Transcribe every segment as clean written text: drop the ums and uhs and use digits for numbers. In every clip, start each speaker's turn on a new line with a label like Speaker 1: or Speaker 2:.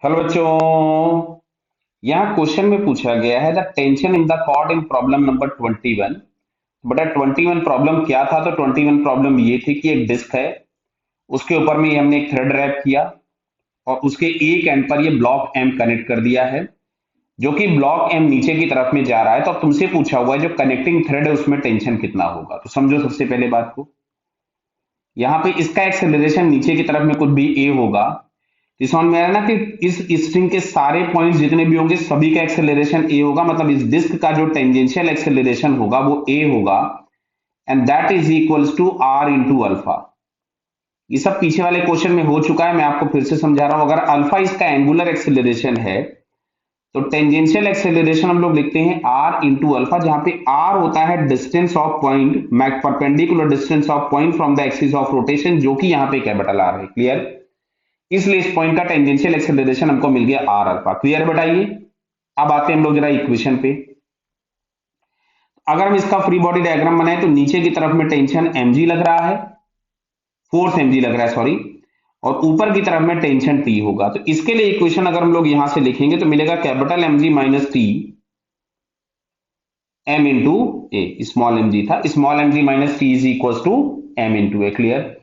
Speaker 1: Hello बच्चों। यहाँ question में पूछा गया है the tension in the cord in problem number 21। बटा 21 प्रॉब्लम क्या था? तो 21 प्रॉब्लम ये थी कि एक डिस्क है, उसके ऊपर में ये हमने एक थ्रेड रैप किया और उसके एक एंड पर ये ब्लॉक एम कनेक्ट कर दिया है, जो कि ब्लॉक एम नीचे की तरफ में जा रहा है। तो अब तुमसे पूछा हुआ है जो कनेक्टिंग थ्रेड है उसमें टेंशन कितना होगा। तो समझो सबसे पहले बात को, यहाँ पे इसका एक्सेलरेशन नीचे की तरफ में कुछ भी ए होगा। इस समझ में आया ना कि इस स्ट्रिंग के सारे पॉइंट्स जितने भी होंगे सभी का एक्सेलरेशन ए होगा, मतलब इस डिस्क का जो टेंजेंशियल एक्सेलरेशन होगा वो ए होगा। And that is equals to R into alpha. ये सब पीछे वाले क्वेश्चन में हो चुका है, मैं आपको फिर से समझा रहा हूं। अगर अल्फा इसका एंगुलर एक्सेलरेशन है तो टेंजेंशियल एक्सेलरेशन हम लोग लिखते हैं आर इंटू अल्फा, जहां पे आर होता है distance of point, perpendicular distance of point from the axis of rotation, जो कि यहाँ पे कैपिटल आर है। क्लियर? इसलिए इस पॉइंट का टेंजेंशियल एक्सेलरेशन हमको मिल गया आर अल्फा। क्लियर बताइए? अब आते हैं हम लोग जरा इक्वेशन पे। अगर हम इसका फ्री बॉडी डायग्राम बनाए तो नीचे की तरफ में टेंशन mg लग रहा है, फोर्स mg लग रहा है सॉरी, और ऊपर की तरफ में टेंशन टी होगा। तो इसके लिए इक्वेशन अगर हम लोग यहां से लिखेंगे तो मिलेगा capital mg minus T m into A. Small mg था, small mg minus T is equal to m into A. Clear?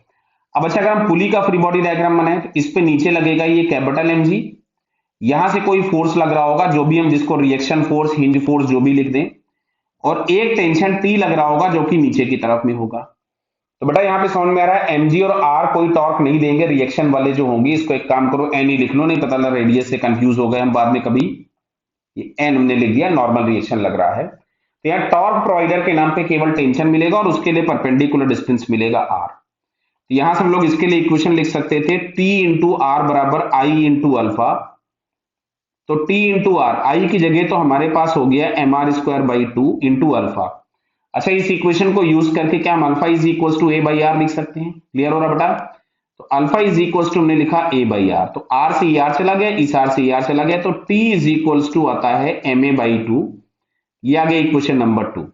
Speaker 1: अब अच्छा, अगर हम पुली का फ्री बॉडी डायग्राम बनाए तो इस पे नीचे लगेगा ये कैपिटल mg, यहां से कोई फोर्स लग रहा होगा जो भी हम जिसको रिएक्शन फोर्स, हिंज फोर्स जो भी लिख दें, और एक टेंशन टी लग रहा होगा जो कि नीचे की तरफ में होगा। तो बेटा यहाँ पे समझ में आ रहा है mg और r कोई टॉर्क नहीं देंगे, रिएक्शन वाले जो होंगे। इसको एक काम करो n ही लिख लो, नहीं पता लगा रेडियस से कंफ्यूज हो गए हम बाद में कभी। ये n हमने लिख दिया, नॉर्मल रिएक्शन लग रहा है। तो यहाँ टॉर्क प्रोवाइडर के नाम पे केवल टेंशन मिलेगा और उसके लिए परपेंडिकुलर डिस्टेंस मिलेगा r। तो यहां से हम लोग इसके लिए इक्वेशन लिख सकते थे T इंटू आर बराबर आई इंटू अल्फा। तो T इंटू आर, आई की जगह तो हमारे पास हो गया M R square by two into alpha. अच्छा, इस इक्वेशन को यूज करके क्या हम alpha is equal to A by R लिख सकते हैं? क्लियर हो रहा बेटा? तो अल्फा इज इक्वल टू हमने लिखा ए बाई आर, तो आर से ई आर चला गया, इस आर से ई आर चला गया, तो टी इज इक्वल टू आता है एम ए बाई टू। ये आ गया इक्वेशन नंबर 2।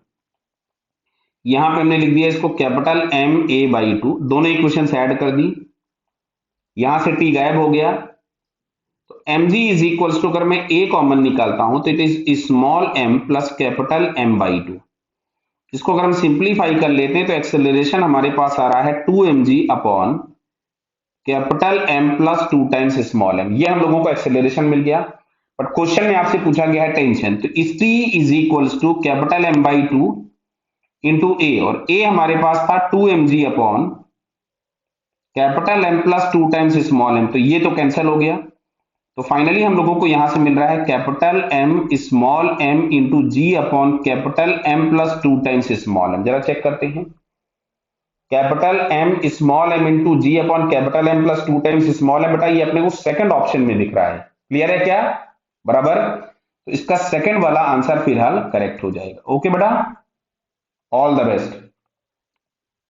Speaker 1: यहां पे हमने लिख दिया इसको capital M A by two, दोनों इक्वेशन ऐड कर दी, यहां से टी गायब हो गया। तो M G is equal to, अगर मैं ए कॉमन निकालता हूं तो it is small M plus capital M by two. इसको अगर हम सिंप्लीफाई कर लेते हैं तो एक्सेलरेशन हमारे पास आ रहा है 2mg upon capital M plus two times small M. ये हम लोगों को एक्सेलरेशन मिल गया। बट क्वेश्चन में आपसे पूछा गया है टेंशन, तो इस T is equal to capital M by two into A, और ए हमारे पास था 2mg upon capital M plus two times small M, तो ये तो कैंसिल हो गया। तो फाइनली हम लोगों को यहां से मिल रहा है capital M small M into G upon capital M plus two times small M. जरा चेक करते हैं, capital M small M into G upon capital M plus two times small M. बेटा ये अपने को सेकंड ऑप्शन में दिख रहा है। क्लियर है क्या? बराबर। तो इसका सेकंड वाला आंसर फिलहाल करेक्ट हो जाएगा। ओके बेटा, ऑल द बेस्ट।